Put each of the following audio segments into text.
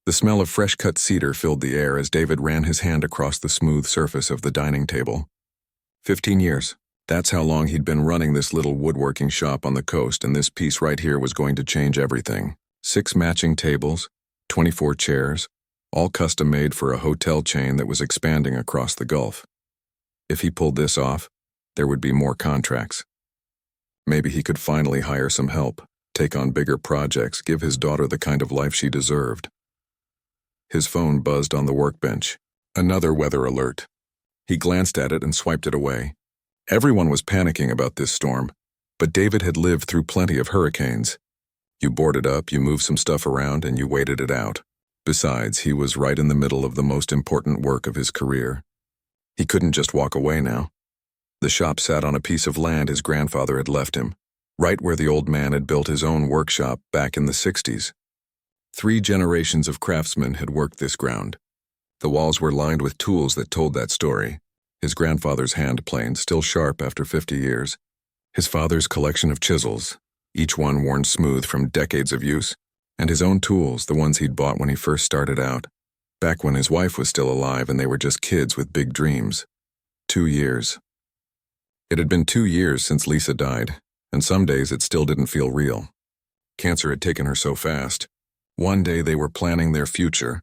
The smell of fresh-cut cedar filled the air as David ran his hand across the smooth surface of the dining table. 15 years. That's how long he'd been running this little woodworking shop on the coast, and this piece right here was going to change everything. 6 matching tables, 24 chairs, all custom-made for a hotel chain that was expanding across the Gulf. If he pulled this off, there would be more contracts. Maybe he could finally hire some help, take on bigger projects, give his daughter the kind of life she deserved. His phone buzzed on the workbench. Another weather alert. He glanced at it and swiped it away. Everyone was panicking about this storm, but David had lived through plenty of hurricanes. You boarded up, you moved some stuff around, and you waited it out. Besides, he was right in the middle of the most important work of his career. He couldn't just walk away now. The shop sat on a piece of land his grandfather had left him, right where the old man had built his own workshop back in the 60s. 3 generations of craftsmen had worked this ground. The walls were lined with tools that told that story. His grandfather's hand plane, still sharp after 50 years. His father's collection of chisels, each one worn smooth from decades of use. And his own tools, the ones he'd bought when he first started out, back when his wife was still alive and they were just kids with big dreams. 2 years. It had been 2 years since Lisa died, and some days it still didn't feel real. Cancer had taken her so fast. One day they were planning their future,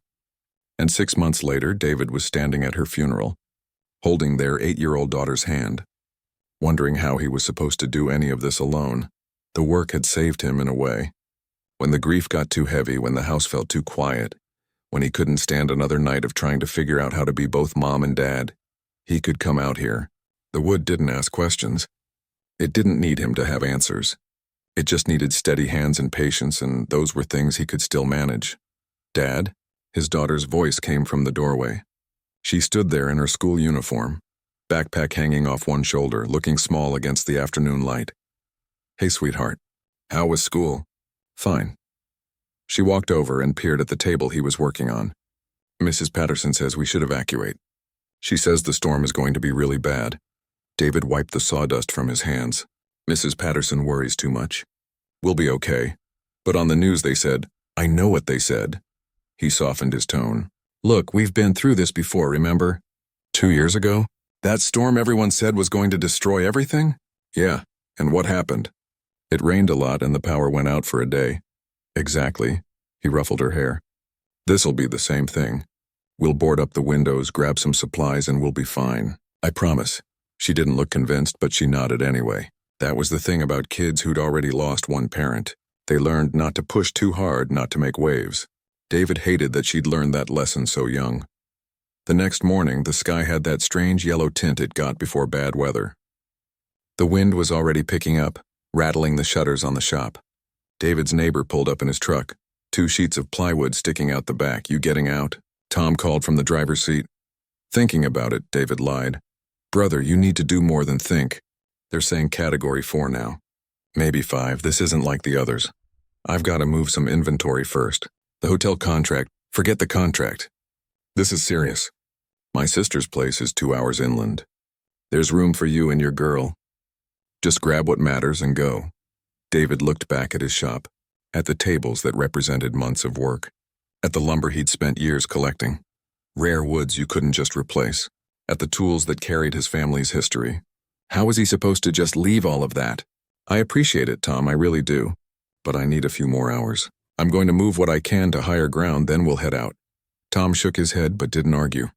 and 6 months later David was standing at her funeral, holding their 8-year-old daughter's hand, wondering how he was supposed to do any of this alone. The work had saved him in a way. When the grief got too heavy, when the house felt too quiet, when he couldn't stand another night of trying to figure out how to be both mom and dad, he could come out here. The wood didn't ask questions. It didn't need him to have answers. It just needed steady hands and patience, and those were things he could still manage. Dad? His daughter's voice came from the doorway. She stood there in her school uniform, backpack hanging off one shoulder, looking small against the afternoon light. Hey, sweetheart. How was school? Fine. She walked over and peered at the table he was working on. Mrs. Patterson says we should evacuate. She says the storm is going to be really bad. David wiped the sawdust from his hands. Mrs. Patterson worries too much. We'll be okay. But on the news they said, I know what they said. He softened his tone. Look, we've been through this before, remember? 2 years ago? That storm everyone said was going to destroy everything? Yeah, and what happened? It rained a lot and the power went out for a day. Exactly. He ruffled her hair. This'll be the same thing. We'll board up the windows, grab some supplies, and we'll be fine. I promise. She didn't look convinced, but she nodded anyway. That was the thing about kids who'd already lost one parent. They learned not to push too hard, not to make waves. David hated that she'd learned that lesson so young. The next morning, the sky had that strange yellow tint it got before bad weather. The wind was already picking up, rattling the shutters on the shop. David's neighbor pulled up in his truck, 2 sheets of plywood sticking out the back. You getting out? Tom called from the driver's seat. Thinking about it, David lied. Brother, you need to do more than think. They're saying category 4 now. Maybe 5, this isn't like the others. I've got to move some inventory first. The hotel contract, forget the contract. This is serious. My sister's place is 2 hours inland. There's room for you and your girl. Just grab what matters and go. David looked back at his shop, at the tables that represented months of work, at the lumber he'd spent years collecting, rare woods you couldn't just replace, at the tools that carried his family's history. How was he supposed to just leave all of that? I appreciate it, Tom, I really do. But I need a few more hours. I'm going to move what I can to higher ground, then we'll head out. Tom shook his head but didn't argue.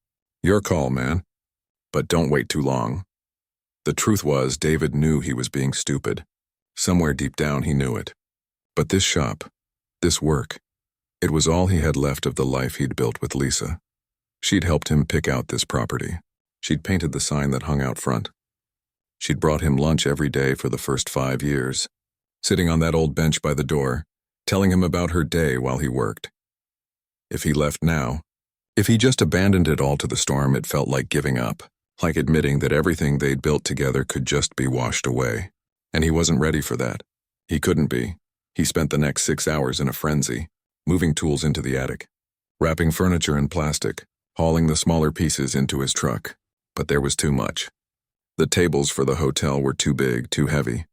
Your call, man. But don't wait too long. The truth was, David knew he was being stupid. Somewhere deep down he knew it. But this shop, this work, it was all he had left of the life he'd built with Lisa. She'd helped him pick out this property. She'd painted the sign that hung out front. She'd brought him lunch every day for the first 5 years, sitting on that old bench by the door, telling him about her day while he worked. If he left now, if he just abandoned it all to the storm, it felt like giving up, like admitting that everything they'd built together could just be washed away. And he wasn't ready for that. He couldn't be. He spent the next 6 hours in a frenzy, moving tools into the attic, wrapping furniture in plastic, hauling the smaller pieces into his truck. But there was too much. The tables for the hotel were too big, too heavy.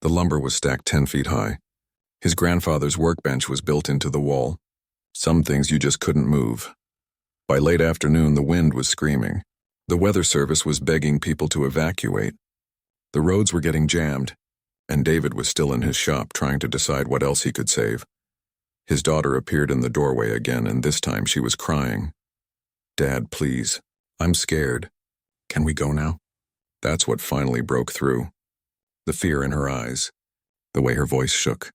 The lumber was stacked 10 feet high. His grandfather's workbench was built into the wall. Some things you just couldn't move. By late afternoon, the wind was screaming. The weather service was begging people to evacuate. The roads were getting jammed, and David was still in his shop trying to decide what else he could save. His daughter appeared in the doorway again, and this time she was crying. "Dad, please. I'm scared. Can we go now?" That's what finally broke through. The fear in her eyes. The way her voice shook.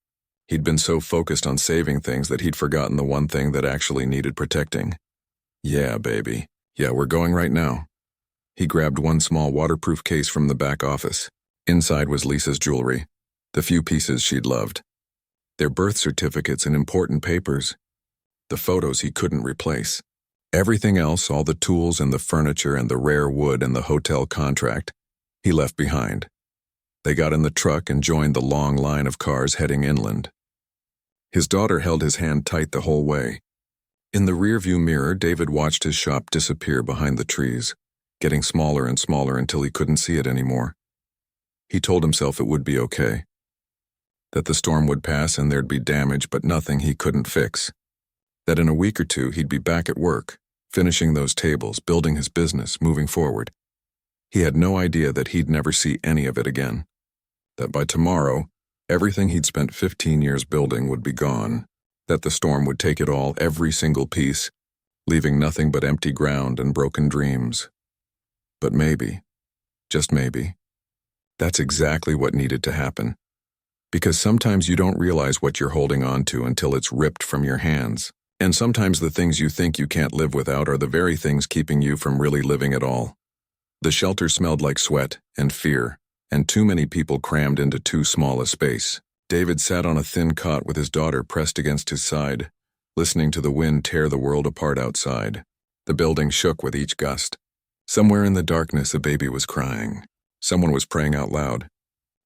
He'd been so focused on saving things that he'd forgotten the one thing that actually needed protecting. "Yeah, baby. Yeah, we're going right now." He grabbed one small waterproof case from the back office. Inside was Lisa's jewelry, the few pieces she'd loved. Their birth certificates and important papers. The photos he couldn't replace. Everything else, all the tools and the furniture and the rare wood and the hotel contract, he left behind. They got in the truck and joined the long line of cars heading inland. His daughter held his hand tight the whole way. In the rearview mirror, David watched his shop disappear behind the trees, getting smaller and smaller until he couldn't see it anymore. He told himself it would be okay. That the storm would pass and there'd be damage, but nothing he couldn't fix. That in a week or two he'd be back at work, finishing those tables, building his business, moving forward. He had no idea that he'd never see any of it again. That by tomorrow, everything he'd spent 15 years building would be gone. That the storm would take it all, every single piece, leaving nothing but empty ground and broken dreams. But maybe, just maybe, that's exactly what needed to happen. Because sometimes you don't realize what you're holding on to until it's ripped from your hands. And sometimes the things you think you can't live without are the very things keeping you from really living at all. The shelter smelled like sweat and fear, and too many people crammed into too small a space. David sat on a thin cot with his daughter pressed against his side, listening to the wind tear the world apart outside. The building shook with each gust. Somewhere in the darkness, a baby was crying. Someone was praying out loud.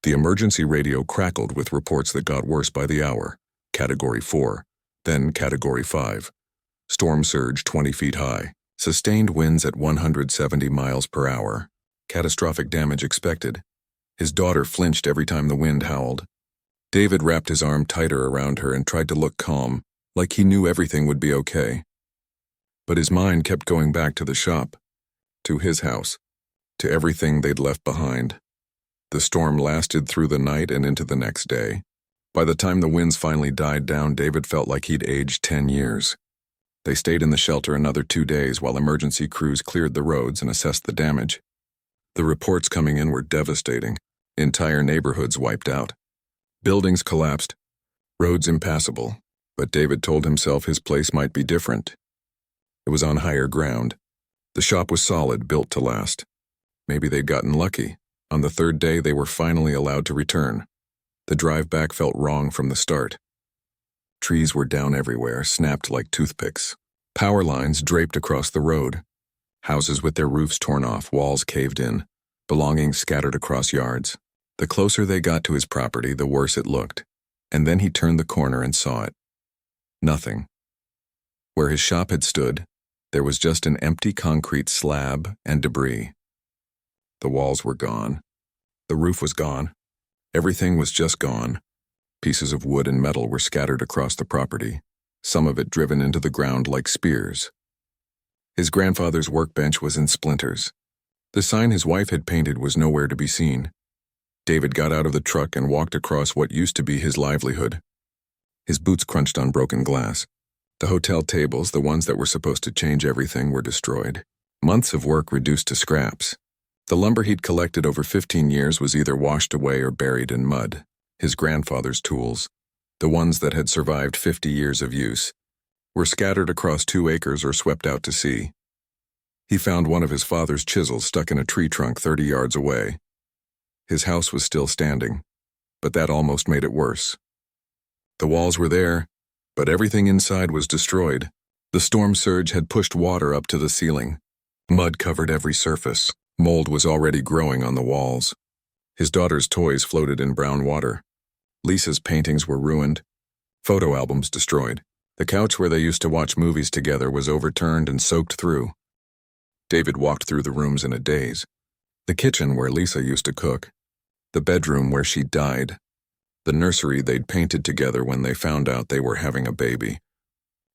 The emergency radio crackled with reports that got worse by the hour. Category 4, then Category 5. Storm surge 20 feet high. Sustained winds at 170 miles per hour. Catastrophic damage expected. His daughter flinched every time the wind howled. David wrapped his arm tighter around her and tried to look calm, like he knew everything would be okay. But his mind kept going back to the shop, to his house, to everything they'd left behind. The storm lasted through the night and into the next day. By the time the winds finally died down, David felt like he'd aged 10 years. They stayed in the shelter another 2 days while emergency crews cleared the roads and assessed the damage. The reports coming in were devastating. Entire neighborhoods wiped out. Buildings collapsed. Roads impassable. But David told himself his place might be different. It was on higher ground. The shop was solid, built to last. Maybe they'd gotten lucky. On the 3rd day, they were finally allowed to return. The drive back felt wrong from the start. Trees were down everywhere, snapped like toothpicks. Power lines draped across the road. Houses with their roofs torn off, walls caved in, belongings scattered across yards. The closer they got to his property, the worse it looked. And then he turned the corner and saw it. Nothing. Where his shop had stood, there was just an empty concrete slab and debris. The walls were gone. The roof was gone. Everything was just gone. Pieces of wood and metal were scattered across the property, some of it driven into the ground like spears. His grandfather's workbench was in splinters. The sign his wife had painted was nowhere to be seen. David got out of the truck and walked across what used to be his livelihood. His boots crunched on broken glass. The hotel tables, the ones that were supposed to change everything, were destroyed. Months of work reduced to scraps. The lumber he'd collected over 15 years was either washed away or buried in mud. His grandfather's tools, the ones that had survived 50 years of use, were scattered across 2 acres or swept out to sea. He found one of his father's chisels stuck in a tree trunk 30 yards away. His house was still standing, but that almost made it worse. The walls were there, but everything inside was destroyed. The storm surge had pushed water up to the ceiling. Mud covered every surface. Mold was already growing on the walls. His daughter's toys floated in brown water. Lisa's paintings were ruined. Photo albums destroyed. The couch where they used to watch movies together was overturned and soaked through. David walked through the rooms in a daze. The kitchen where Lisa used to cook. The bedroom where she died. The nursery they'd painted together when they found out they were having a baby.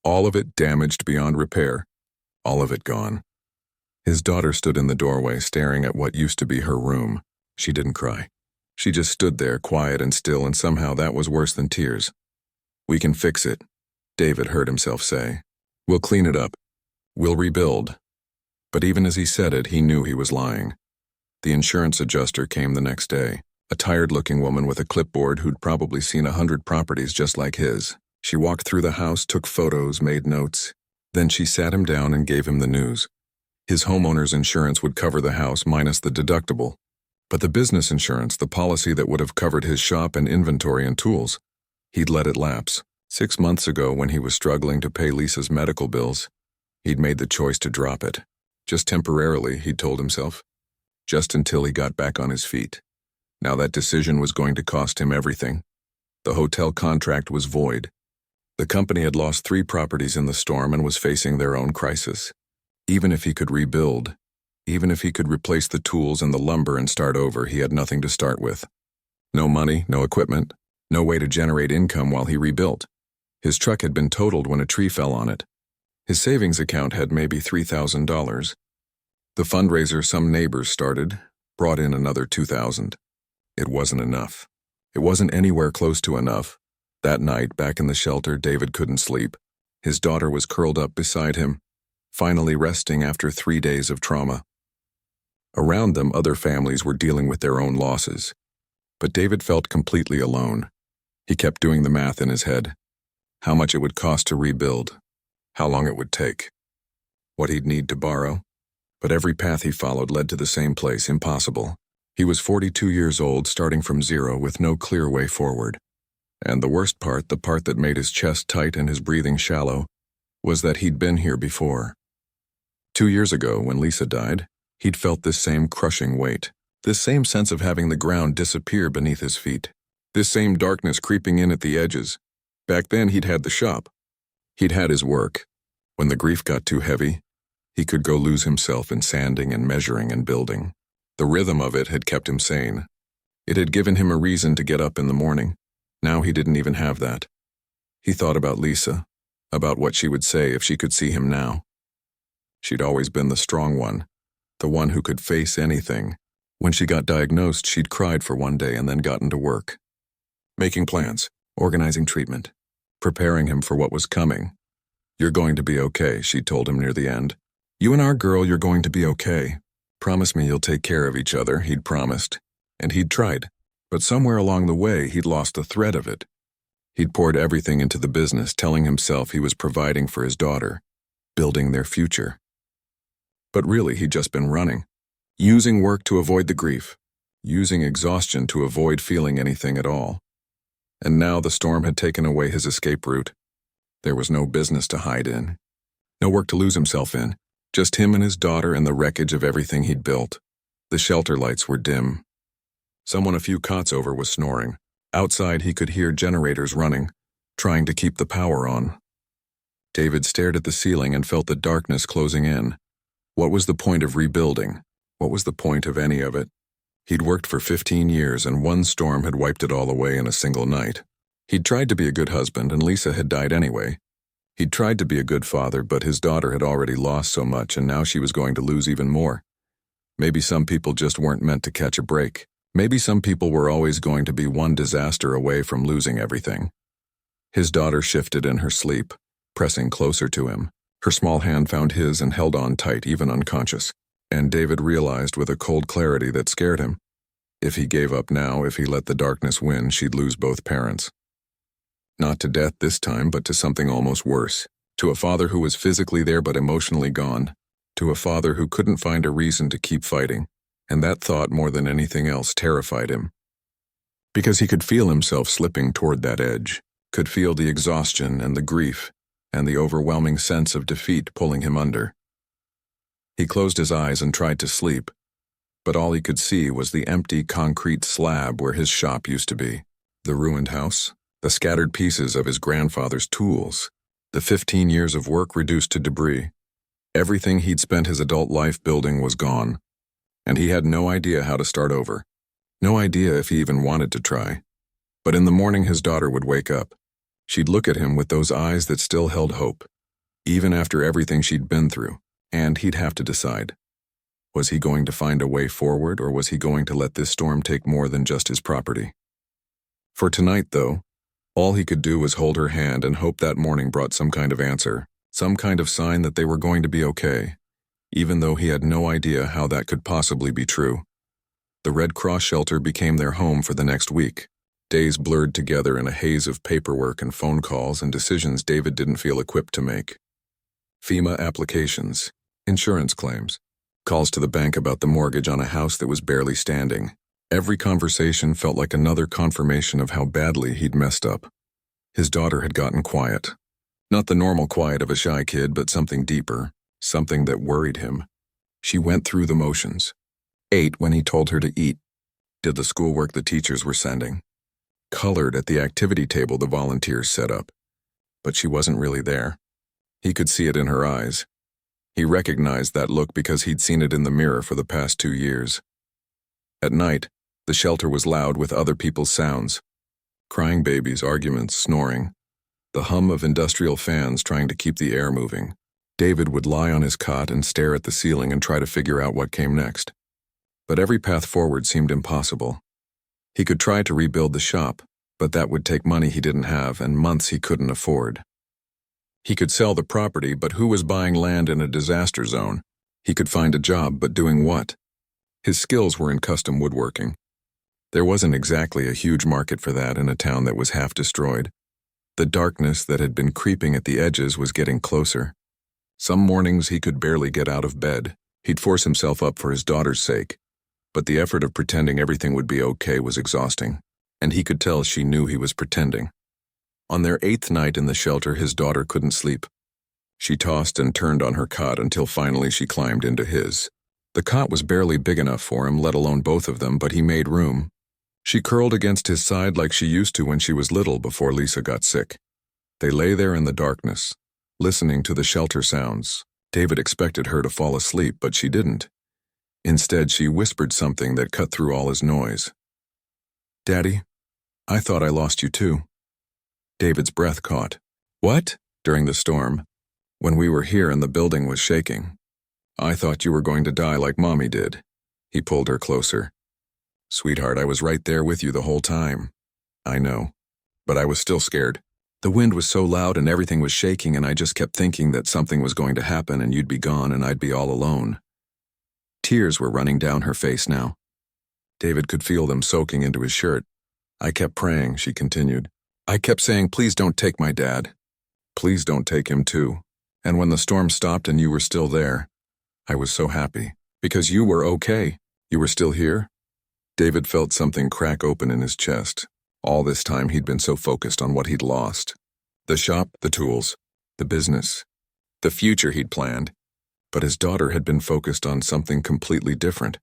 All of it damaged beyond repair. All of it gone. His daughter stood in the doorway, staring at what used to be her room. She didn't cry. She just stood there, quiet and still, and somehow that was worse than tears. "We can fix it," David heard himself say. "We'll clean it up. We'll rebuild." But even as he said it, he knew he was lying. The insurance adjuster came the next day, a tired-looking woman with a clipboard who'd probably seen 100 properties just like his. She walked through the house, took photos, made notes. Then she sat him down and gave him the news. His homeowner's insurance would cover the house minus the deductible. But the business insurance, the policy that would have covered his shop and inventory and tools, he'd let it lapse. 6 months ago, when he was struggling to pay Lisa's medical bills, he'd made the choice to drop it. Just temporarily, he'd told himself. Just until he got back on his feet. Now that decision was going to cost him everything. The hotel contract was void. The company had lost 3 properties in the storm and was facing their own crisis. Even if he could rebuild, even if he could replace the tools and the lumber and start over, he had nothing to start with. No money, no equipment, no way to generate income while he rebuilt. His truck had been totaled when a tree fell on it. His savings account had maybe $3,000. The fundraiser some neighbors started brought in another $2,000. It wasn't enough. It wasn't anywhere close to enough. That night, back in the shelter, David couldn't sleep. His daughter was curled up beside him, finally resting after 3 days of trauma. Around them, other families were dealing with their own losses. But David felt completely alone. He kept doing the math in his head. How much it would cost to rebuild. How long it would take. What he'd need to borrow. But every path he followed led to the same place, impossible. He was 42 years old, starting from zero with no clear way forward. And the worst part, the part that made his chest tight and his breathing shallow, was that he'd been here before. 2 years ago, when Lisa died, he'd felt this same crushing weight, this same sense of having the ground disappear beneath his feet, this same darkness creeping in at the edges. Back then, he'd had the shop. He'd had his work. When the grief got too heavy, he could go lose himself in sanding and measuring and building. The rhythm of it had kept him sane. It had given him a reason to get up in the morning. Now he didn't even have that. He thought about Lisa, about what she would say if she could see him now. She'd always been the strong one, the one who could face anything. When she got diagnosed, she'd cried for one day and then gotten to work. Making plans, organizing treatment, preparing him for what was coming. "You're going to be okay," she told him near the end. "You and our girl, you're going to be okay. Promise me you'll take care of each other," he'd promised. And he'd tried. But somewhere along the way, he'd lost the thread of it. He'd poured everything into the business, telling himself he was providing for his daughter, building their future. But really, he'd just been running. Using work to avoid the grief. Using exhaustion to avoid feeling anything at all. And now the storm had taken away his escape route. There was no business to hide in. No work to lose himself in. Just him and his daughter and the wreckage of everything he'd built. The shelter lights were dim. Someone a few cots over was snoring. Outside, he could hear generators running, trying to keep the power on. David stared at the ceiling and felt the darkness closing in. What was the point of rebuilding? What was the point of any of it? He'd worked for 15 years, and one storm had wiped it all away in a single night. He'd tried to be a good husband, and Lisa had died anyway. He'd tried to be a good father, but his daughter had already lost so much, and now she was going to lose even more. Maybe some people just weren't meant to catch a break. Maybe some people were always going to be one disaster away from losing everything. His daughter shifted in her sleep, pressing closer to him. Her small hand found his and held on tight, even unconscious. And David realized with a cold clarity that scared him. If he gave up now, if he let the darkness win, she'd lose both parents. Not to death this time, but to something almost worse. To a father who was physically there but emotionally gone. To a father who couldn't find a reason to keep fighting. And that thought, more than anything else, terrified him. Because he could feel himself slipping toward that edge, could feel the exhaustion and the grief, and the overwhelming sense of defeat pulling him under. He closed his eyes and tried to sleep, but all he could see was the empty concrete slab where his shop used to be, the ruined house, the scattered pieces of his grandfather's tools, the 15 years of work reduced to debris. Everything he'd spent his adult life building was gone. And he had no idea how to start over. No idea if he even wanted to try. But in the morning his daughter would wake up. She'd look at him with those eyes that still held hope, even after everything she'd been through, and he'd have to decide. Was he going to find a way forward, or was he going to let this storm take more than just his property? For tonight, though, all he could do was hold her hand and hope that morning brought some kind of answer, some kind of sign that they were going to be okay, even though he had no idea how that could possibly be true. The Red Cross shelter became their home for the next week. Days blurred together in a haze of paperwork and phone calls and decisions David didn't feel equipped to make. FEMA applications, insurance claims, calls to the bank about the mortgage on a house that was barely standing. Every conversation felt like another confirmation of how badly he'd messed up. His daughter had gotten quiet. Not the normal quiet of a shy kid, but something deeper, something that worried him. She went through the motions. Ate when he told her to eat. Did the schoolwork the teachers were sending. Colored at the activity table the volunteers set up. But she wasn't really there. He could see it in her eyes. He recognized that look because he'd seen it in the mirror for the past 2 years. At night, the shelter was loud with other people's sounds. Crying babies, arguments, snoring. The hum of industrial fans trying to keep the air moving. David would lie on his cot and stare at the ceiling and try to figure out what came next. But every path forward seemed impossible. He could try to rebuild the shop, but that would take money he didn't have and months he couldn't afford. He could sell the property, but who was buying land in a disaster zone? He could find a job, but doing what? His skills were in custom woodworking. There wasn't exactly a huge market for that in a town that was half destroyed. The darkness that had been creeping at the edges was getting closer. Some mornings he could barely get out of bed. He'd force himself up for his daughter's sake. But the effort of pretending everything would be okay was exhausting, and he could tell she knew he was pretending. On their 8th night in the shelter, his daughter couldn't sleep. She tossed and turned on her cot until finally she climbed into his. The cot was barely big enough for him, let alone both of them, but he made room. She curled against his side like she used to when she was little before Lisa got sick. They lay there in the darkness, listening to the shelter sounds. David expected her to fall asleep, but she didn't. Instead, she whispered something that cut through all his noise. "Daddy, I thought I lost you too." David's breath caught. "What?" During the storm, when we were here and the building was shaking. "I thought you were going to die like Mommy did." He pulled her closer. "Sweetheart, I was right there with you the whole time." "I know, but I was still scared. The wind was so loud and everything was shaking, and I just kept thinking that something was going to happen and you'd be gone and I'd be all alone." Tears were running down her face now. David could feel them soaking into his shirt. "I kept praying," she continued. "I kept saying, please don't take my dad. Please don't take him too. And when the storm stopped and you were still there, I was so happy. Because you were okay. You were still here." David felt something crack open in his chest. All this time he'd been so focused on what he'd lost. The shop, the tools, the business, the future he'd planned. But his daughter had been focused on something completely different.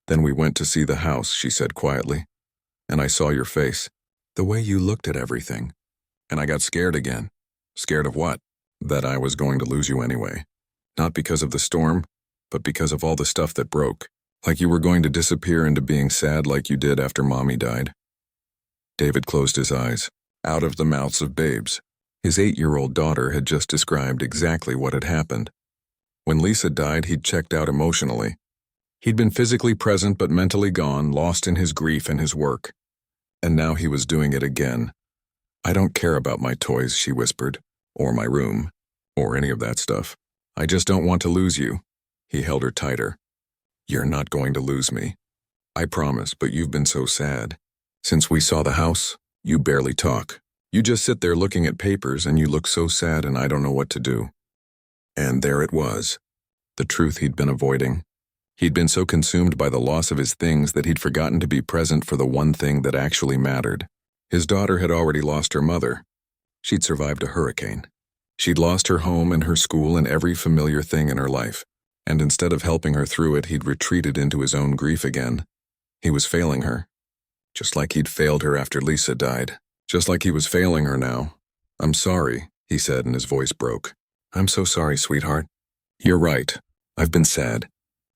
"Then we went to see the house," she said quietly. "And I saw your face. The way you looked at everything. And I got scared again." "Scared of what?" "That I was going to lose you anyway. Not because of the storm, but because of all the stuff that broke. Like you were going to disappear into being sad like you did after Mommy died." David closed his eyes. Out of the mouths of babes. His 8-year-old daughter had just described exactly what had happened. When Lisa died, he'd checked out emotionally. He'd been physically present but mentally gone, lost in his grief and his work. And now he was doing it again. "I don't care about my toys," she whispered, "or my room, or any of that stuff. I just don't want to lose you." He held her tighter. "You're not going to lose me. I promise, but you've been so sad. Since we saw the house, you barely talk. You just sit there looking at papers and you look so sad and I don't know what to do." And there it was. The truth he'd been avoiding. He'd been so consumed by the loss of his things that he'd forgotten to be present for the one thing that actually mattered. His daughter had already lost her mother. She'd survived a hurricane. She'd lost her home and her school and every familiar thing in her life. And instead of helping her through it, he'd retreated into his own grief again. He was failing her. Just like he'd failed her after Lisa died. Just like he was failing her now. "I'm sorry," he said, and his voice broke. "I'm so sorry, sweetheart. You're right. I've been sad.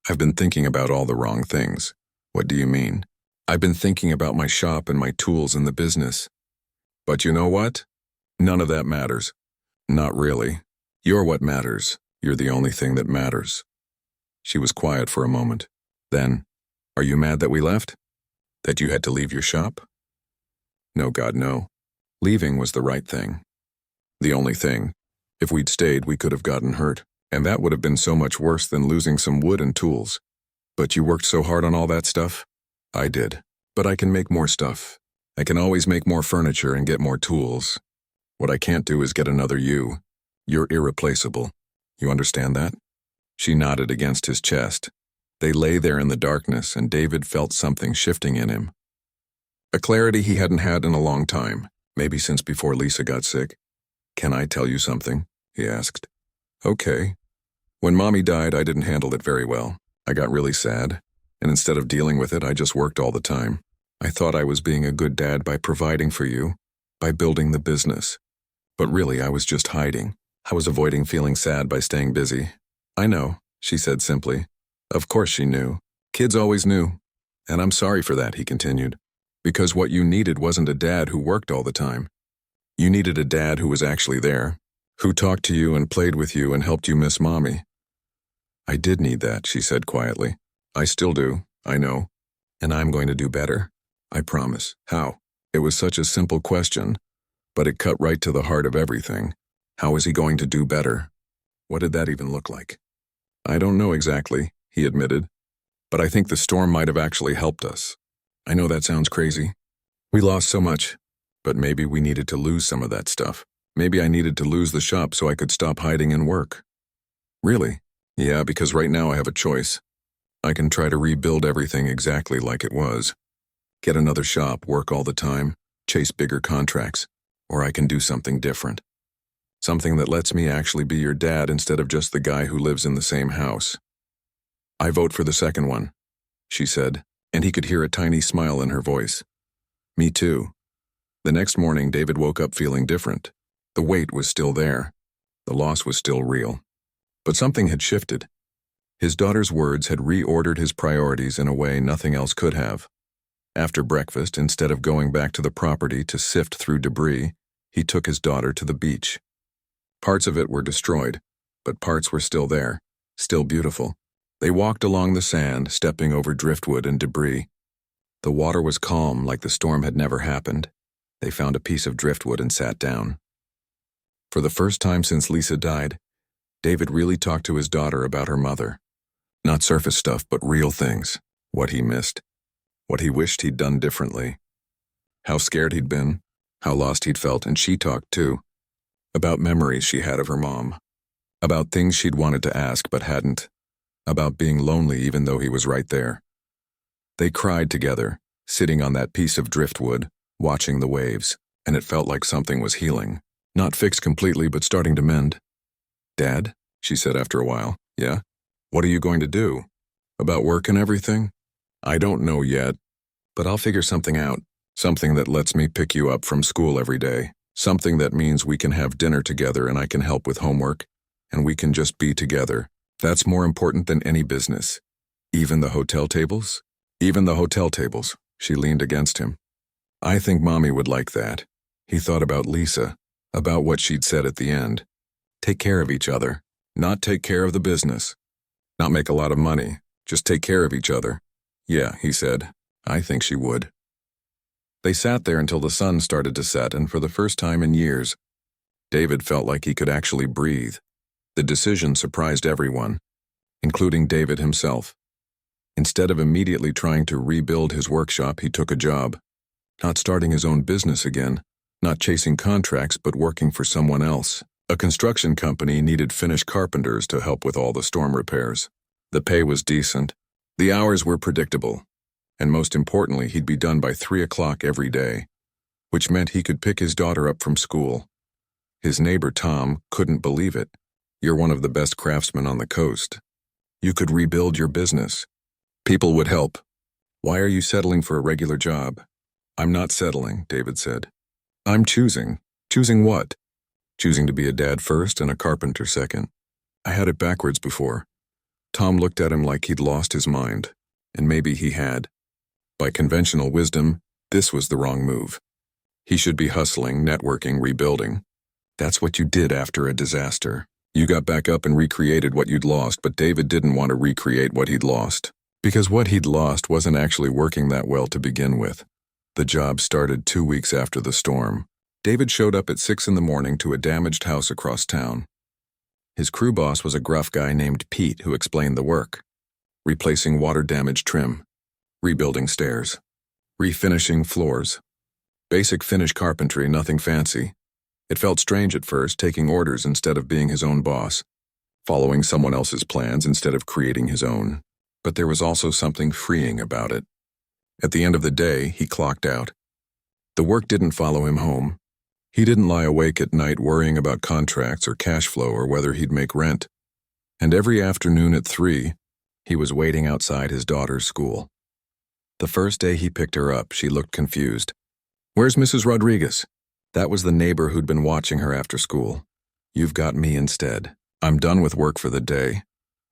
I've been thinking about all the wrong things." "What do you mean?" "I've been thinking about my shop and my tools and the business. But you know what? None of that matters. Not really. You're what matters. You're the only thing that matters. She was quiet for a moment. Then, are you mad that we left? That you had to leave your shop? No, God, no. Leaving was the right thing. The only thing. If we'd stayed, we could have gotten hurt, and that would have been so much worse than losing some wood and tools. But you worked so hard on all that stuff? I did. But I can make more stuff. I can always make more furniture and get more tools. What I can't do is get another you. You're irreplaceable. You understand that? She nodded against his chest. They lay there in the darkness, and David felt something shifting in him. A clarity he hadn't had in a long time, maybe since before Lisa got sick. Can I tell you something? He asked. Okay. When Mommy died, I didn't handle it very well. I got really sad, and instead of dealing with it, I just worked all the time. I thought I was being a good dad by providing for you, by building the business. But really, I was just hiding. I was avoiding feeling sad by staying busy. I know, she said simply. Of course she knew. Kids always knew. And I'm sorry for that, he continued. Because what you needed wasn't a dad who worked all the time. You needed a dad who was actually there, who talked to you and played with you and helped you miss Mommy. I did need that, she said quietly. I still do, I know. And I'm going to do better. I promise. How? It was such a simple question, but it cut right to the heart of everything. How is he going to do better? What did that even look like? I don't know exactly, he admitted, but I think the storm might have actually helped us. I know that sounds crazy. We lost so much, but maybe we needed to lose some of that stuff. Maybe I needed to lose the shop so I could stop hiding and work. Really? Yeah, because right now I have a choice. I can try to rebuild everything exactly like it was. Get another shop, work all the time, chase bigger contracts, or I can do something different. Something that lets me actually be your dad instead of just the guy who lives in the same house. I vote for the second one, she said, and he could hear a tiny smile in her voice. Me too. The next morning, David woke up feeling different. The weight was still there. The loss was still real. But something had shifted. His daughter's words had reordered his priorities in a way nothing else could have. After breakfast, instead of going back to the property to sift through debris, he took his daughter to the beach. Parts of it were destroyed, but parts were still there, still beautiful. They walked along the sand, stepping over driftwood and debris. The water was calm, like the storm had never happened. They found a piece of driftwood and sat down. For the first time since Lisa died, David really talked to his daughter about her mother. Not surface stuff, but real things. What he missed. What he wished he'd done differently. How scared he'd been. How lost he'd felt, and she talked too. About memories she had of her mom. About things she'd wanted to ask but hadn't. About being lonely even though he was right there. They cried together, sitting on that piece of driftwood, watching the waves, and it felt like something was healing. Not fixed completely, but starting to mend. Dad, she said after a while. Yeah? What are you going to do? About work and everything? I don't know yet, but I'll figure something out. Something that lets me pick you up from school every day. Something that means we can have dinner together and I can help with homework, and we can just be together. That's more important than any business. Even the hotel tables? Even the hotel tables, she leaned against him. I think Mommy would like that. He thought about Lisa, about what she'd said at the end. Take care of each other, not take care of the business. Not make a lot of money, just take care of each other. Yeah, he said, I think she would. They sat there until the sun started to set, and for the first time in years, David felt like he could actually breathe. The decision surprised everyone, including David himself. Instead of immediately trying to rebuild his workshop, he took a job. Not starting his own business again, not chasing contracts, but working for someone else. A construction company needed finished carpenters to help with all the storm repairs. The pay was decent. The hours were predictable. And most importantly, he'd be done by 3 o'clock every day, which meant he could pick his daughter up from school. His neighbor, Tom, couldn't believe it. You're one of the best craftsmen on the coast. You could rebuild your business. People would help. Why are you settling for a regular job? I'm not settling, David said. I'm choosing. Choosing what? Choosing to be a dad first and a carpenter second. I had it backwards before. Tom looked at him like he'd lost his mind, and maybe he had. By conventional wisdom, this was the wrong move. He should be hustling, networking, rebuilding. That's what you did after a disaster. You got back up and recreated what you'd lost, but David didn't want to recreate what he'd lost. Because what he'd lost wasn't actually working that well to begin with. The job started 2 weeks after the storm. David showed up at 6 in the morning to a damaged house across town. His crew boss was a gruff guy named Pete who explained the work. Replacing water-damaged trim. Rebuilding stairs. Refinishing floors. Basic finish carpentry, nothing fancy. It felt strange at first, taking orders instead of being his own boss. Following someone else's plans instead of creating his own. But there was also something freeing about it. At the end of the day, he clocked out. The work didn't follow him home. He didn't lie awake at night worrying about contracts or cash flow or whether he'd make rent. And every afternoon at 3, he was waiting outside his daughter's school. The first day he picked her up, she looked confused. "Where's Mrs. Rodriguez?" That was the neighbor who'd been watching her after school. "You've got me instead. I'm done with work for the day."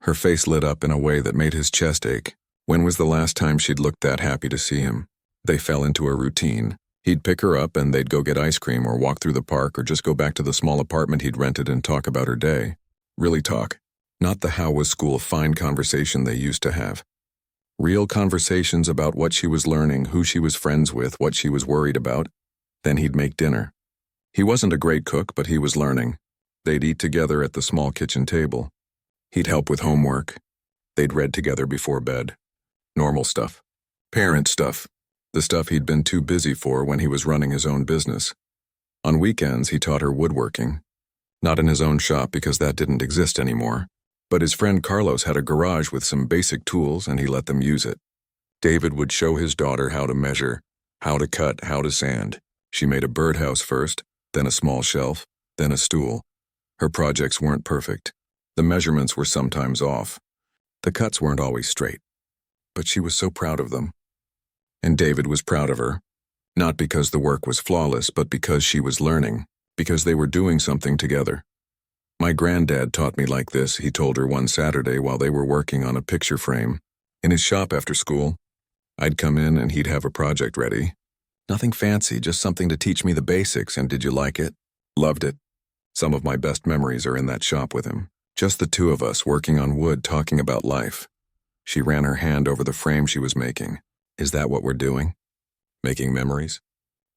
Her face lit up in a way that made his chest ache. When was the last time she'd looked that happy to see him? They fell into a routine. He'd pick her up and they'd go get ice cream or walk through the park or just go back to the small apartment he'd rented and talk about her day. Really talk. Not the how was school fine conversation they used to have. Real conversations about what she was learning, who she was friends with, what she was worried about. Then he'd make dinner. He wasn't a great cook, but he was learning. They'd eat together at the small kitchen table. He'd help with homework. They'd read together before bed. Normal stuff. Parent stuff. The stuff he'd been too busy for when he was running his own business. On weekends, he taught her woodworking. Not in his own shop because that didn't exist anymore. But his friend Carlos had a garage with some basic tools and he let them use it. David would show his daughter how to measure, how to cut, how to sand. She made a birdhouse first, then a small shelf, then a stool. Her projects weren't perfect. The measurements were sometimes off. The cuts weren't always straight. But she was so proud of them. And David was proud of her. Not because the work was flawless, but because she was learning, because they were doing something together. "My granddad taught me like this," he told her one Saturday while they were working on a picture frame. In his shop after school, I'd come in and he'd have a project ready. Nothing fancy, just something to teach me the basics, and did you like it? Loved it. Some of my best memories are in that shop with him. Just the two of us working on wood, talking about life. She ran her hand over the frame she was making. "Is that what we're doing? Making memories?"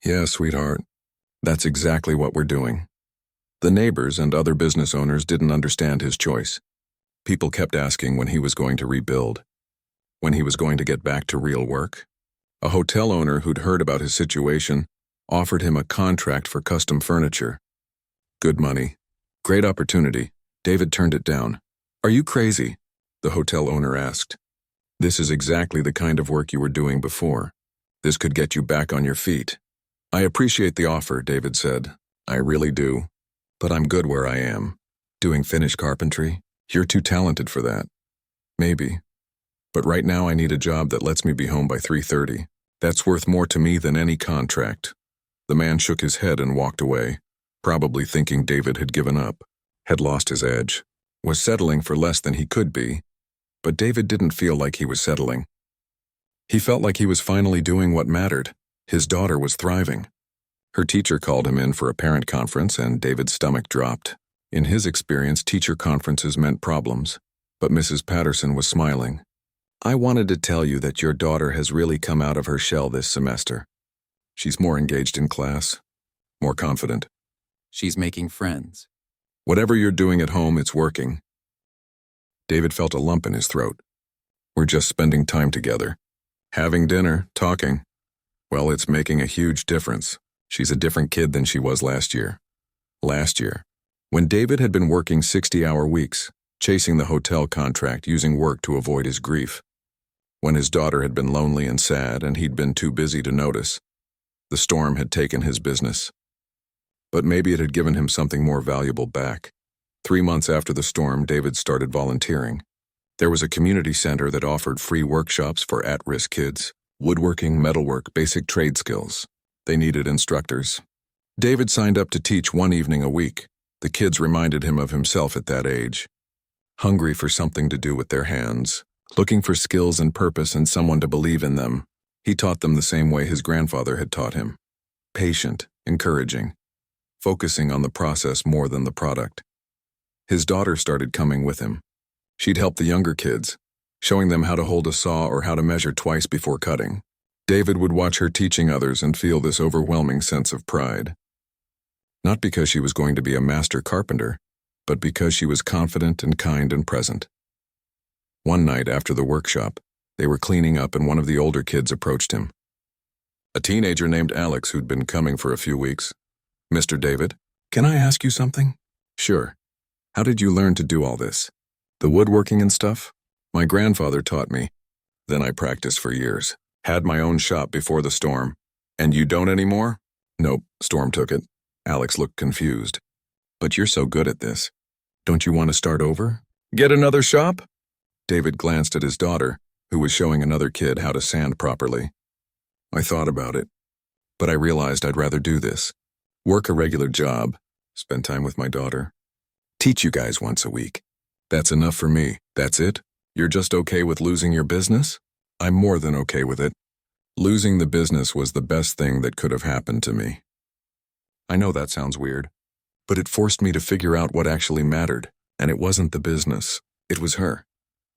"Yeah, sweetheart. That's exactly what we're doing." The neighbors and other business owners didn't understand his choice. People kept asking when he was going to rebuild, when he was going to get back to real work. A hotel owner who'd heard about his situation offered him a contract for custom furniture. Good money. Great opportunity. David turned it down. "Are you crazy?" the hotel owner asked. "This is exactly the kind of work you were doing before. This could get you back on your feet." "I appreciate the offer," David said. "I really do. But I'm good where I am. Doing finish carpentry? You're too talented for that." "Maybe. But right now I need a job that lets me be home by 3:30. That's worth more to me than any contract." The man shook his head and walked away, probably thinking David had given up, had lost his edge, was settling for less than he could be. But David didn't feel like he was settling. He felt like he was finally doing what mattered. His daughter was thriving. Her teacher called him in for a parent conference and David's stomach dropped. In his experience, teacher conferences meant problems. But Mrs. Patterson was smiling. "I wanted to tell you that your daughter has really come out of her shell this semester. She's more engaged in class, more confident. She's making friends. Whatever you're doing at home, it's working." David felt a lump in his throat. "We're just spending time together. Having dinner, talking. Well, it's making a huge difference. She's a different kid than she was last year. Last year, when David had been working 60-hour weeks, chasing the hotel contract, using work to avoid his grief. When his daughter had been lonely and sad and he'd been too busy to notice. The storm had taken his business. But maybe it had given him something more valuable back. 3 months after the storm, David started volunteering. There was a community center that offered free workshops for at-risk kids. Woodworking, metalwork, basic trade skills. They needed instructors. David signed up to teach 1 evening a week. The kids reminded him of himself at that age. Hungry for something to do with their hands. Looking for skills and purpose and someone to believe in them. He taught them the same way his grandfather had taught him. patient, encouraging, focusing on the process more than the product. His daughter started coming with him. She'd help the younger kids, showing them how to hold a saw or how to measure twice before cutting. David would watch her teaching others and feel this overwhelming sense of pride. Not because she was going to be a master carpenter, but because she was confident and kind and present. One night after the workshop, they were cleaning up and one of the older kids approached him. A teenager named Alex who'd been coming for a few weeks. "Mr. David, can I ask you something?" "Sure. How did you learn to do all this? The woodworking and stuff?" "My grandfather taught me. Then I practiced for years. Had my own shop before the storm." "And you don't anymore?" "Nope, storm took it." Alex looked confused. "But you're so good at this. Don't you want to start over? Get another shop?" David glanced at his daughter, who was showing another kid how to sand properly. "I thought about it, but I realized I'd rather do this. Work a regular job, spend time with my daughter. Teach you guys once a week. That's enough for me. That's it? You're just okay with losing your business?" "I'm more than okay with it. Losing the business was the best thing that could have happened to me." "I know that sounds weird, but it forced me to figure out what actually mattered, and it wasn't the business. It was her."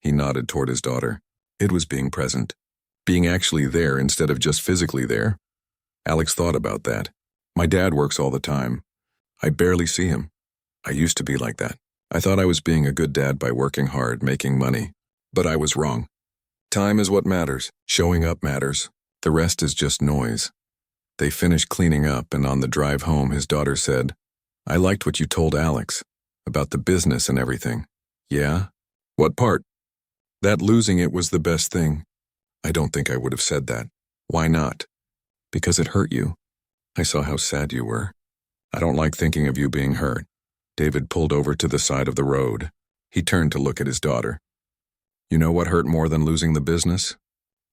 He nodded toward his daughter. "It was being present. Being actually there instead of just physically there." Alex thought about that. "My dad works all the time. I barely see him. I used to be like that. I thought I was being a good dad by working hard, making money. But I was wrong. Time is what matters. Showing up matters. The rest is just noise." They finished cleaning up, and on the drive home his daughter said, "I liked what you told Alex, about the business and everything." "Yeah? What part?" "That losing it was the best thing." "I don't think I would have said that." "Why not?" "Because it hurt you. I saw how sad you were. I don't like thinking of you being hurt." David pulled over to the side of the road. He turned to look at his daughter. "You know what hurt more than losing the business?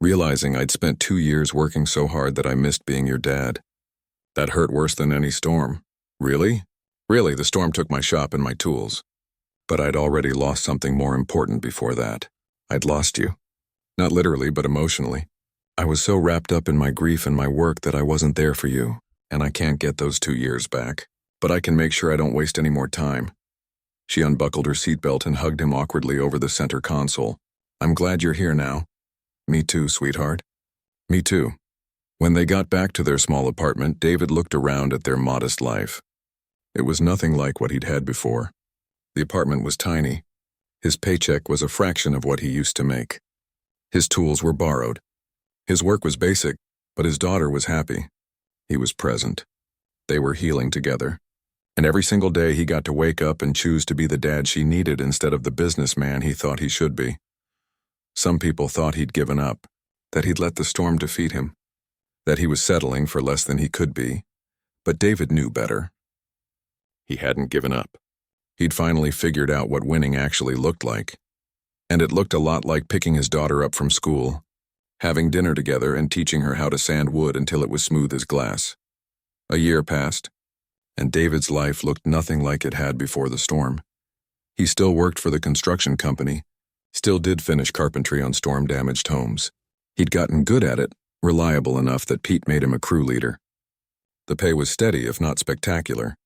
Realizing I'd spent 2 years working so hard that I missed being your dad. That hurt worse than any storm." "Really?" "Really, the storm took my shop and my tools. But I'd already lost something more important before that. I'd lost you. Not literally, but emotionally. I was so wrapped up in my grief and my work that I wasn't there for you, and I can't get those 2 years back. But I can make sure I don't waste any more time." She unbuckled her seatbelt and hugged him awkwardly over the center console. "I'm glad you're here now." "Me too, sweetheart." "Me too." When they got back to their small apartment, David looked around at their modest life. It was nothing like what he'd had before. The apartment was tiny. His paycheck was a fraction of what he used to make. His tools were borrowed. His work was basic, but his daughter was happy. He was present. They were healing together. And every single day he got to wake up and choose to be the dad she needed instead of the businessman he thought he should be. Some people thought he'd given up, that he'd let the storm defeat him, that he was settling for less than he could be. But David knew better. He hadn't given up. He'd finally figured out what winning actually looked like. And it looked a lot like picking his daughter up from school, having dinner together and teaching her how to sand wood until it was smooth as glass. A year passed, and David's life looked nothing like it had before the storm. He still worked for the construction company, still did finish carpentry on storm-damaged homes. He'd gotten good at it, reliable enough that Pete made him a crew leader. The pay was steady, if not spectacular.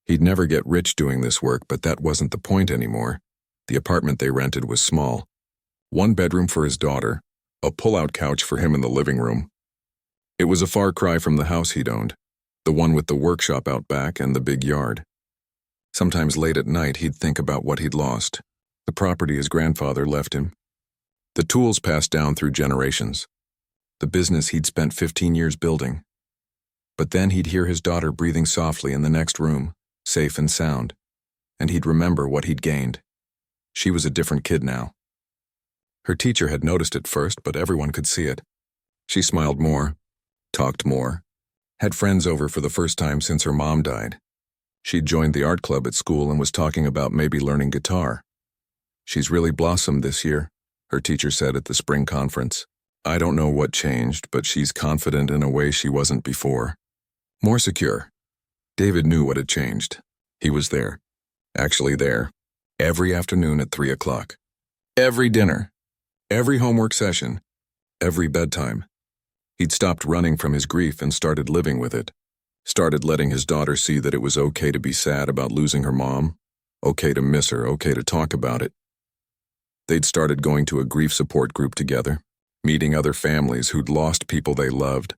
He'd never get rich doing this work, but that wasn't the point anymore. The apartment they rented was small. 1 bedroom for his daughter, a pull-out couch for him in the living room. It was a far cry from the house he'd owned, the one with the workshop out back and the big yard. Sometimes late at night he'd think about what he'd lost, the property his grandfather left him, the tools passed down through generations, the business he'd spent 15 years building. But then he'd hear his daughter breathing softly in the next room, safe and sound, and he'd remember what he'd gained. She was a different kid now. Her teacher had noticed it first, but everyone could see it. She smiled more, talked more, had friends over for the first time since her mom died. She'd joined the art club at school and was talking about maybe learning guitar. "She's really blossomed this year," her teacher said at the spring conference. "I don't know what changed, but she's confident in a way she wasn't before. More secure." David knew what had changed. He was there. Actually there. Every afternoon at 3 o'clock. Every dinner. Every homework session. Every bedtime. He'd stopped running from his grief and started living with it. Started letting his daughter see that it was okay to be sad about losing her mom, okay to miss her, okay to talk about it. They'd started going to a grief support group together, meeting other families who'd lost people they loved.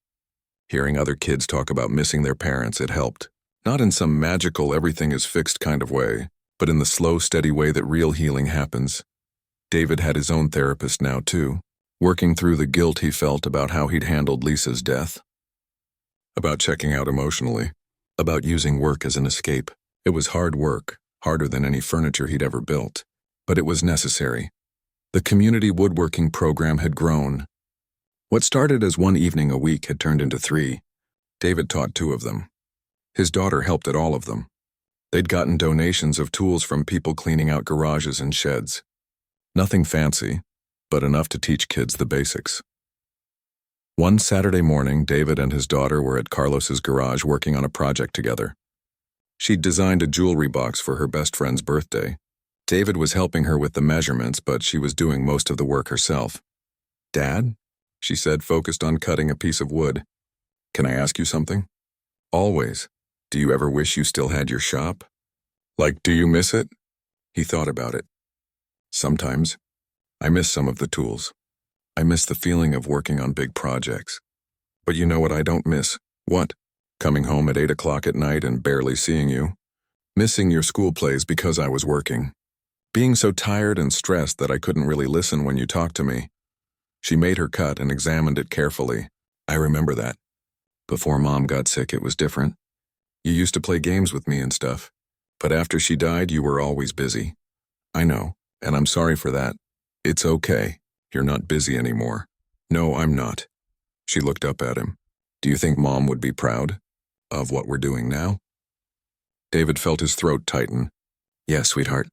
Hearing other kids talk about missing their parents, it helped. Not in some magical everything is fixed kind of way, but in the slow, steady way that real healing happens. David had his own therapist now, too, working through the guilt he felt about how he'd handled Lisa's death. About checking out emotionally. About using work as an escape. It was hard work, harder than any furniture he'd ever built. But it was necessary. The community woodworking program had grown. What started as one evening a week had turned into 3. David taught 2 of them. His daughter helped at all of them. They'd gotten donations of tools from people cleaning out garages and sheds. Nothing fancy, but enough to teach kids the basics. One Saturday morning, David and his daughter were at Carlos's garage working on a project together. She'd designed a jewelry box for her best friend's birthday. David was helping her with the measurements, but she was doing most of the work herself. "Dad?" she said, focused on cutting a piece of wood. "Can I ask you something?" "Always. Do you ever wish you still had your shop?" "Like, do you miss it?" He thought about it. "Sometimes. I miss some of the tools. I miss the feeling of working on big projects. But you know what I don't miss?" "What?" "Coming home at 8 o'clock at night and barely seeing you. Missing your school plays because I was working. Being so tired and stressed that I couldn't really listen when you talked to me." She made her cut and examined it carefully. "I remember that. Before Mom got sick, it was different. You used to play games with me and stuff. But after she died, you were always busy. I know, and I'm sorry for that. It's okay. You're not busy anymore." "No, I'm not." She looked up at him. "Do you think Mom would be proud of what we're doing now?" David felt his throat tighten. "Yes, sweetheart.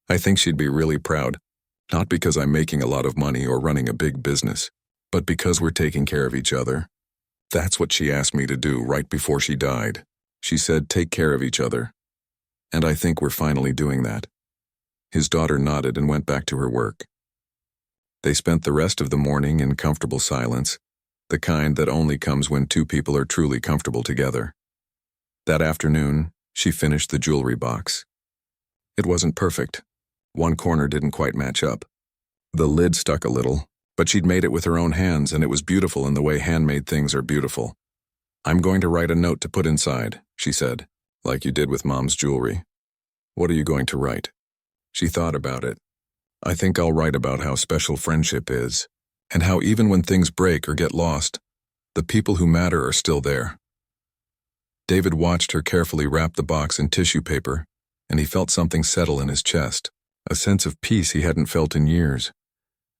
I think she'd be really proud. Not because I'm making a lot of money or running a big business, but because we're taking care of each other. That's what she asked me to do right before she died. She said, take care of each other. And I think we're finally doing that." His daughter nodded and went back to her work. They spent the rest of the morning in comfortable silence, the kind that only comes when 2 people are truly comfortable together. That afternoon, she finished the jewelry box. It wasn't perfect. One corner didn't quite match up. The lid stuck a little, but she'd made it with her own hands, and it was beautiful in the way handmade things are beautiful. "I'm going to write a note to put inside," she said, "like you did with Mom's jewelry." "What are you going to write?" She thought about it. "I think I'll write about how special friendship is, and how even when things break or get lost, the people who matter are still there." David watched her carefully wrap the box in tissue paper, and he felt something settle in his chest, a sense of peace he hadn't felt in years.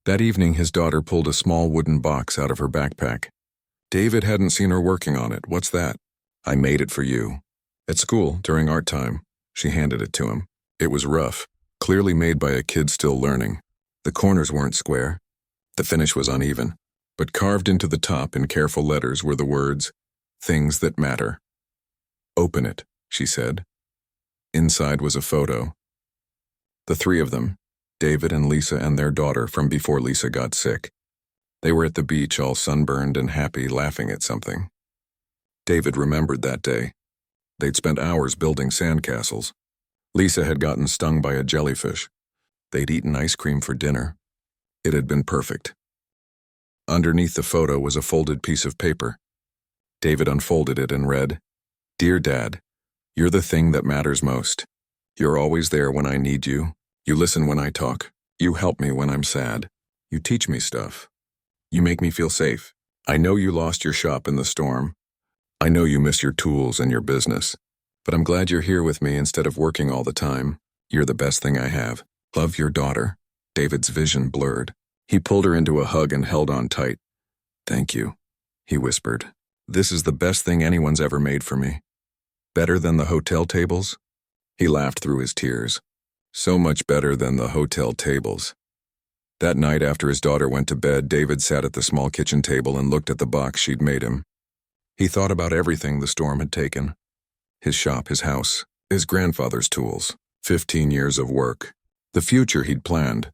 That evening, his daughter pulled a small wooden box out of her backpack. David hadn't seen her working on it. "What's that?" "I made it for you. At school, during art time." She handed it to him. It was rough, clearly made by a kid still learning. The corners weren't square. The finish was uneven, but carved into the top in careful letters were the words, "Things that matter." "Open it," she said. Inside was a photo. The 3 of them, David and Lisa and their daughter from before Lisa got sick. They were at the beach all sunburned and happy, laughing at something. David remembered that day. They'd spent hours building sandcastles. Lisa had gotten stung by a jellyfish. They'd eaten ice cream for dinner. It had been perfect. Underneath the photo was a folded piece of paper. David unfolded it and read, "Dear Dad, you're the thing that matters most. You're always there when I need you. You listen when I talk. You help me when I'm sad. You teach me stuff. You make me feel safe. I know you lost your shop in the storm. I know you miss your tools and your business. But I'm glad you're here with me instead of working all the time. You're the best thing I have. Love, your daughter." David's vision blurred. He pulled her into a hug and held on tight. "Thank you," he whispered. "This is the best thing anyone's ever made for me. Better than the hotel tables?" He laughed through his tears. "So much better than the hotel tables." That night after his daughter went to bed, David sat at the small kitchen table and looked at the box she'd made him. He thought about everything the storm had taken. His shop, his house, his grandfather's tools, 15 years of work, the future he'd planned.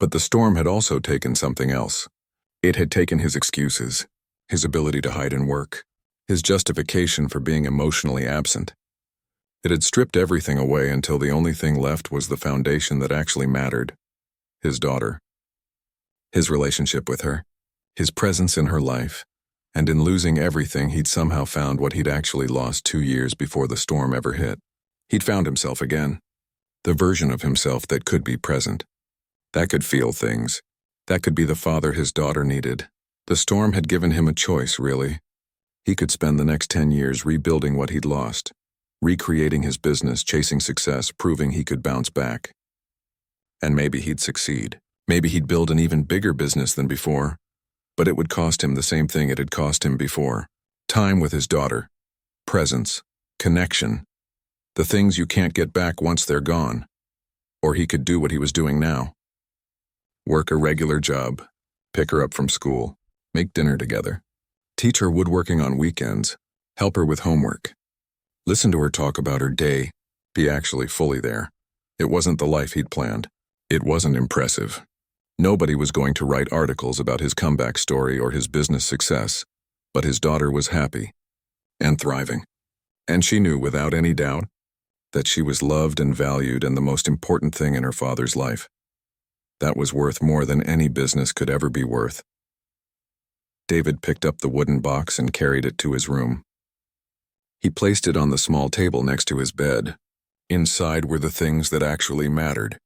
But the storm had also taken something else. It had taken his excuses, his ability to hide and work. his justification for being emotionally absent. It had stripped everything away until the only thing left was the foundation that actually mattered: his daughter. His relationship with her, his presence in her life, and in losing everything he'd somehow found what he'd actually lost 2 years before the storm ever hit. He'd found himself again, the version of himself that could be present, that could feel things, that could be the father his daughter needed. The storm had given him a choice, really. He could spend the next 10 years rebuilding what he'd lost, recreating his business, chasing success, proving he could bounce back. And maybe he'd succeed. Maybe he'd build an even bigger business than before. But it would cost him the same thing it had cost him before: time with his daughter, presence, connection, the things you can't get back once they're gone. Or he could do what he was doing now. Work a regular job, pick her up from school, make dinner together, teach her woodworking on weekends, help her with homework, listen to her talk about her day, be actually fully there. It wasn't the life he'd planned. It wasn't impressive. Nobody was going to write articles about his comeback story or his business success, but his daughter was happy and thriving. And she knew without any doubt that she was loved and valued and the most important thing in her father's life. That was worth more than any business could ever be worth. David picked up the wooden box and carried it to his room. He placed it on the small table next to his bed. Inside were the things that actually mattered: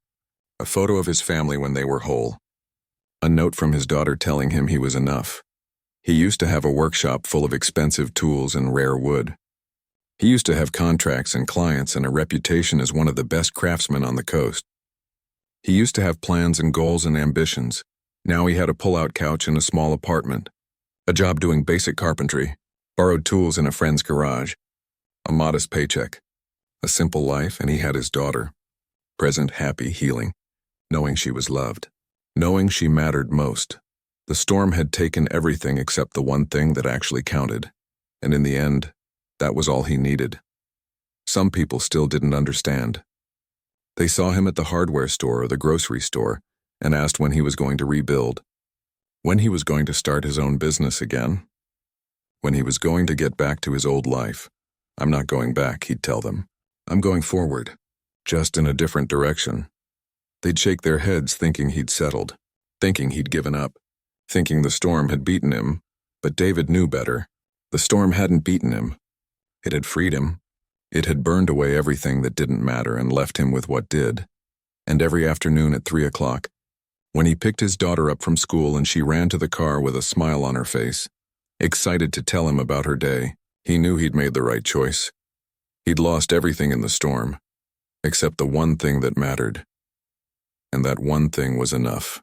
a photo of his family when they were whole, a note from his daughter telling him he was enough. He used to have a workshop full of expensive tools and rare wood. He used to have contracts and clients and a reputation as one of the best craftsmen on the coast. He used to have plans and goals and ambitions. Now he had a pull-out couch in a small apartment, a job doing basic carpentry, borrowed tools in a friend's garage, a modest paycheck, a simple life, and he had his daughter, present, happy, healing, knowing she was loved, knowing she mattered most. The storm had taken everything except the one thing that actually counted, and in the end, that was all he needed. Some people still didn't understand. They saw him at the hardware store or the grocery store and asked when he was going to rebuild, when he was going to start his own business again, when he was going to get back to his old life. "I'm not going back," he'd tell them. "I'm going forward, just in a different direction." They'd shake their heads thinking he'd settled, thinking he'd given up, thinking the storm had beaten him, but David knew better. The storm hadn't beaten him. It had freed him. It had burned away everything that didn't matter and left him with what did. And every afternoon at 3 o'clock, when he picked his daughter up from school and she ran to the car with a smile on her face, excited to tell him about her day, he knew he'd made the right choice. He'd lost everything in the storm, except the one thing that mattered. And that one thing was enough.